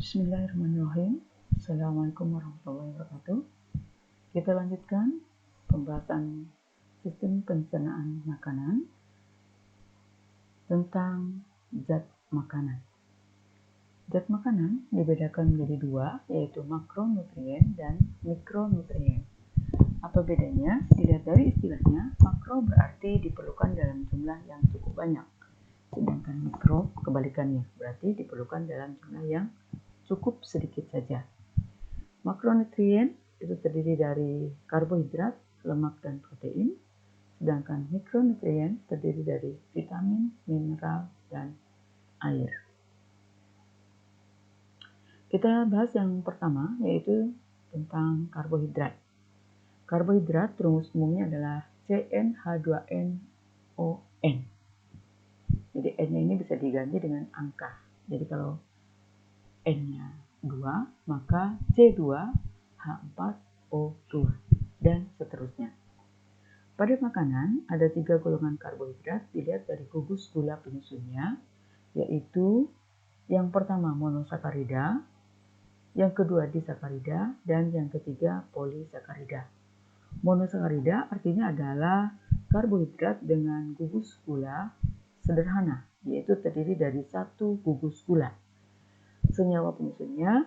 Bismillahirrahmanirrahim. Assalamualaikum warahmatullahi wabarakatuh. Kita lanjutkan pembahasan sistem pencernaan makanan tentang zat makanan. Zat makanan dibedakan menjadi dua, yaitu makronutrien dan mikronutrien. Apa bedanya? Dilihat dari istilahnya, makro berarti diperlukan dalam jumlah yang cukup banyak. Sedangkan mikro kebalikannya, berarti diperlukan dalam jumlah yang cukup sedikit saja. Makronutrien itu terdiri dari karbohidrat, lemak, dan protein. Sedangkan mikronutrien terdiri dari vitamin, mineral, dan air. Kita bahas yang pertama, yaitu tentang karbohidrat. Karbohidrat rumus umumnya adalah CnH2nON. Jadi N-nya ini bisa diganti dengan angka. Jadi kalau N-nya 2, maka C2H4O2, dan seterusnya. Pada makanan, ada 3 golongan karbohidrat dilihat dari gugus gula penyusunnya, yaitu yang pertama monosakarida, yang kedua disakarida, dan yang ketiga polisakarida. Monosakarida artinya adalah karbohidrat dengan gugus gula sederhana, yaitu terdiri dari 1 gugus gula. Senyawa penyusunnya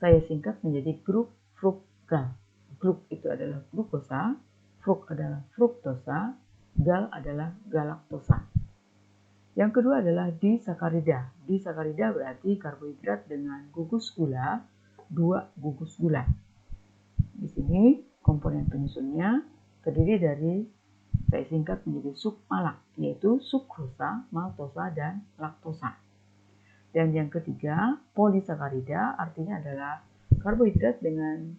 saya singkat menjadi grup frukgal. Grup itu adalah glukosa, fruk adalah fruktosa, gal adalah galaktosa. Yang kedua adalah disakarida. Disakarida berarti karbohidrat dengan gugus gula 2 gugus gula. Di sini komponen penyusunnya terdiri dari, saya singkat menjadi sukmalak, yaitu sukrosa, maltosa, dan laktosa. Dan yang ketiga, polisakarida artinya adalah karbohidrat dengan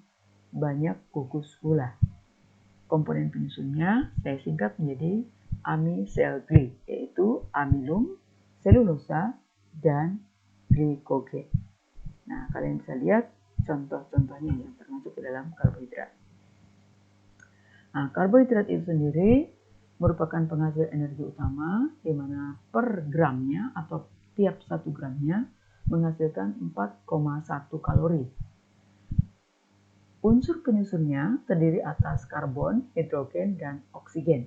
banyak gugus gula. Komponen penyusunnya saya singkat menjadi amiselgli, yaitu amilum, selulosa, dan glikogen. Nah, kalian bisa lihat contoh-contohnya yang termasuk ke dalam karbohidrat. Nah, karbohidrat itu sendiri merupakan penghasil energi utama, di mana per gramnya atau tiap 1 gramnya menghasilkan 4,1 kalori. Unsur penyusunnya terdiri atas karbon, hidrogen, dan oksigen.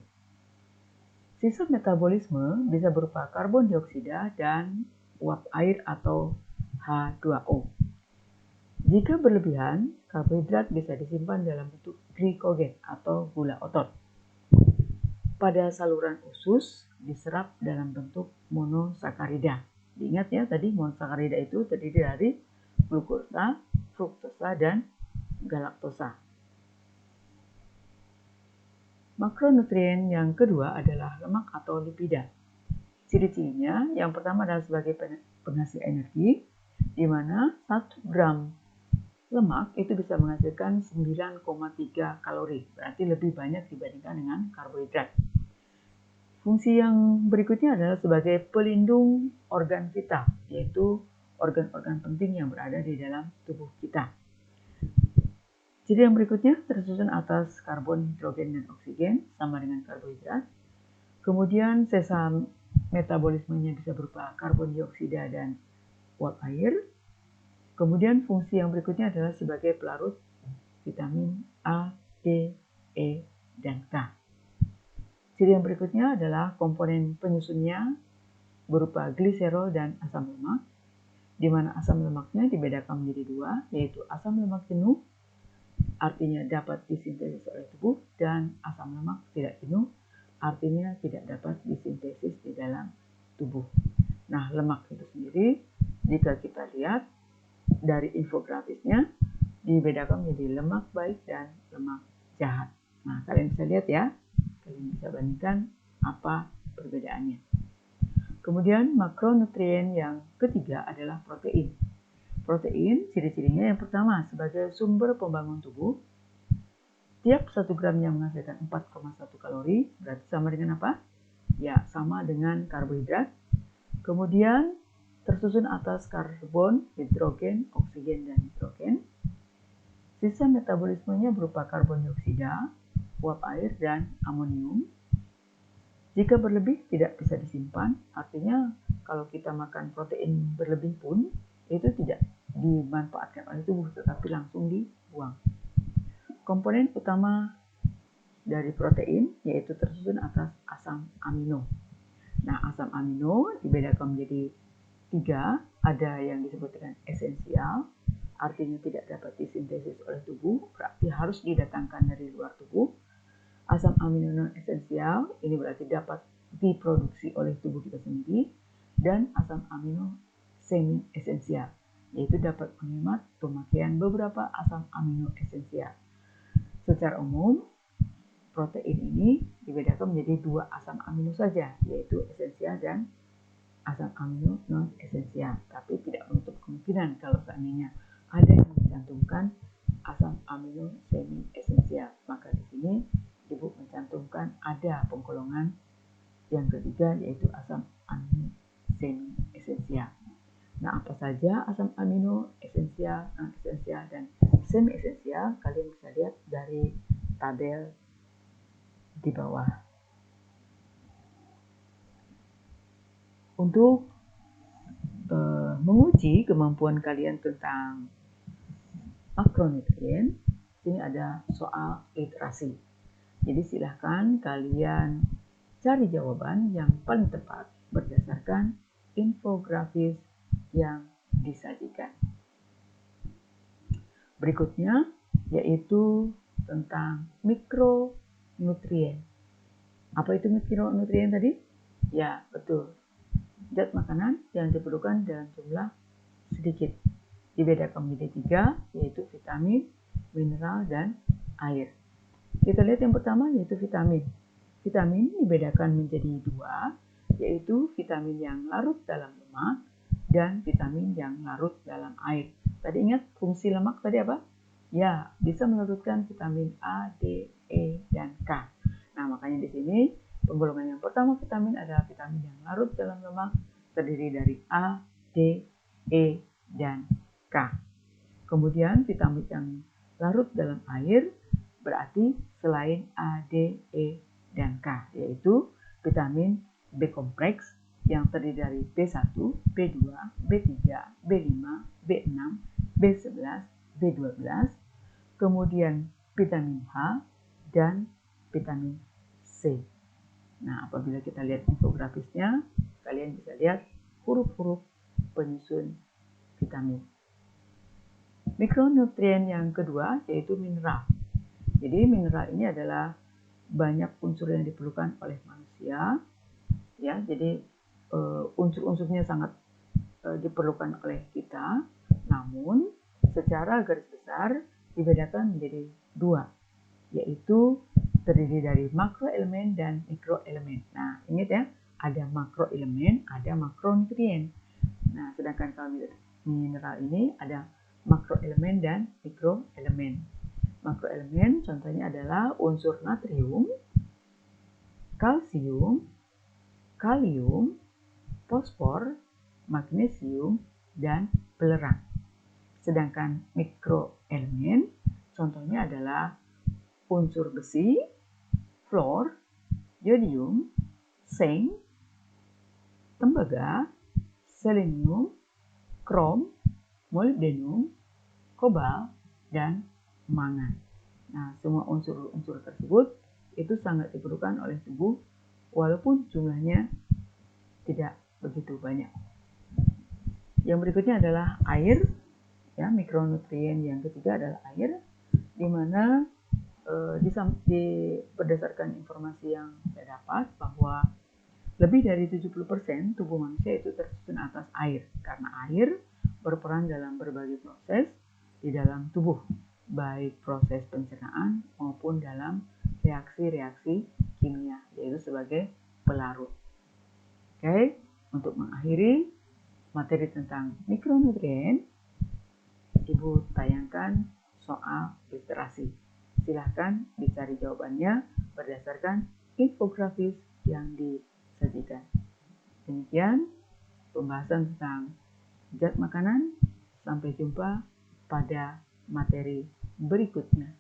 Sisa metabolisme bisa berupa karbon dioksida dan uap air atau H2O. Jika berlebihan, karbohidrat bisa disimpan dalam bentuk glikogen atau gula otot. Pada saluran usus diserap dalam bentuk monosakarida. Diingat ya, tadi monosakarida itu terdiri dari glukosa, fruktosa, dan galaktosa. Makronutrien yang kedua adalah lemak atau lipida. Ciri-cirinya yang pertama adalah sebagai penghasil energi, di mana 1 gram lemak itu bisa menghasilkan 9,3 kalori, berarti lebih banyak dibandingkan dengan karbohidrat. Fungsi yang berikutnya adalah sebagai pelindung organ vital, yaitu organ-organ penting yang berada di dalam tubuh kita. Ciri yang berikutnya tersusun atas karbon, hidrogen, dan oksigen, sama dengan karbohidrat. Kemudian sisa metabolismenya bisa berupa karbon dioksida dan uap air. Kemudian fungsi yang berikutnya adalah sebagai pelarut vitamin A, D, E, dan K. Ciri yang berikutnya adalah komponen penyusunnya berupa gliserol dan asam lemak, di mana asam lemaknya dibedakan menjadi 2, yaitu asam lemak jenuh, artinya dapat disintesis oleh tubuh, dan asam lemak tidak jenuh, artinya tidak dapat disintesis di dalam tubuh. Nah, lemak itu sendiri, jika kita lihat dari infografisnya, dibedakan menjadi lemak baik dan lemak jahat. Nah, kalian bisa lihat ya, kalian bisa bandingkan apa perbedaannya. Kemudian makronutrien yang ketiga adalah protein. Protein, ciri-cirinya yang pertama sebagai sumber pembangun tubuh. Tiap 1 gramnya menghasilkan 4,1 kalori, berarti sama dengan apa? Ya, sama dengan karbohidrat. Kemudian tersusun atas karbon, hidrogen, oksigen, dan nitrogen. Sisa metabolismenya berupa karbon dioksida, uap air, dan amonium. Jika berlebih tidak bisa disimpan, artinya kalau kita makan protein berlebih pun itu tidak dimanfaatkan oleh tubuh tetapi langsung dibuang. Komponen utama dari protein yaitu tersusun atas asam amino. Nah, asam amino dibedakan menjadi 3, ada yang disebut dengan esensial, artinya tidak dapat disintesis oleh tubuh, berarti harus didatangkan dari luar tubuh. Asam amino non esensial ini berarti dapat diproduksi oleh tubuh kita sendiri, dan asam amino semi esensial, yaitu dapat menghemat pemakaian beberapa asam amino esensial. Secara umum, protein ini dibedakan menjadi 2 asam amino saja, yaitu esensial dan asam amino non esensial. Tapi tidak menutup kemungkinan kalau seandainya ada yang mencantumkan asam amino semi esensial, maka di sini Ibu mencantumkan ada penggolongan yang ketiga yaitu asam amino semi esensial. Nah, apa saja asam amino esensial, non esensial, dan semi esensial kalian bisa lihat dari tabel di bawah. Untuk menguji kemampuan kalian tentang makronutrien, ini ada soal literasi. Jadi silahkan kalian cari jawaban yang paling tepat berdasarkan infografis yang disajikan. Berikutnya yaitu tentang mikronutrien. Apa itu mikronutrien tadi? Ya, betul. Zat makanan yang diperlukan dalam jumlah sedikit. Dibedakan menjadi 3, yaitu vitamin, mineral, dan air. Kita lihat yang pertama yaitu vitamin. Vitamin dibedakan menjadi 2, yaitu vitamin yang larut dalam lemak dan vitamin yang larut dalam air. Tadi ingat fungsi lemak tadi apa? Ya, bisa melarutkan vitamin A, D, E, dan K. Nah, makanya di sini penggolongan yang pertama vitamin adalah vitamin yang larut dalam lemak, terdiri dari A, D, E, dan K. Kemudian vitamin yang larut dalam air berarti selain A, D, E, dan K, yaitu vitamin B kompleks yang terdiri dari B1, B2, B3, B5, B6, B11, B12, kemudian vitamin H, dan vitamin C. Nah, apabila kita lihat infografisnya, kalian bisa lihat huruf-huruf penyusun vitamin. Mikronutrien yang kedua yaitu mineral. Jadi mineral ini adalah banyak unsur yang diperlukan oleh manusia, ya. Jadi unsur-unsurnya sangat diperlukan oleh kita. Namun secara garis besar dibedakan menjadi 2, yaitu terdiri dari makroelemen dan mikroelemen. Nah, ingat ya, ada makroelemen, ada makronutrien. Nah, sedangkan kalau mineral ini ada makroelemen dan mikroelemen. Makroelemen contohnya adalah unsur natrium, kalsium, kalium, fosfor, magnesium, dan belerang. Sedangkan mikroelemen contohnya adalah unsur besi, fluor, yodium, zinc, tembaga, selenium, krom, molybdenum, kobalt, dan mangan. Nah, semua unsur-unsur tersebut itu sangat diperlukan oleh tubuh walaupun jumlahnya tidak begitu banyak. Yang berikutnya adalah air. Ya, mikronutrien yang ketiga adalah air, di mana berdasarkan informasi yang saya dapat bahwa lebih dari 70% tubuh manusia itu tersusun atas air, karena air berperan dalam berbagai proses di dalam tubuh, baik proses pencernaan maupun dalam reaksi-reaksi kimia, yaitu sebagai pelarut. Oke, untuk mengakhiri materi tentang mikronutrien, Ibu tayangkan soal literasi. Silahkan dicari jawabannya berdasarkan infografis yang disajikan. Demikian pembahasan tentang zat makanan. Sampai jumpa pada materi berikutnya.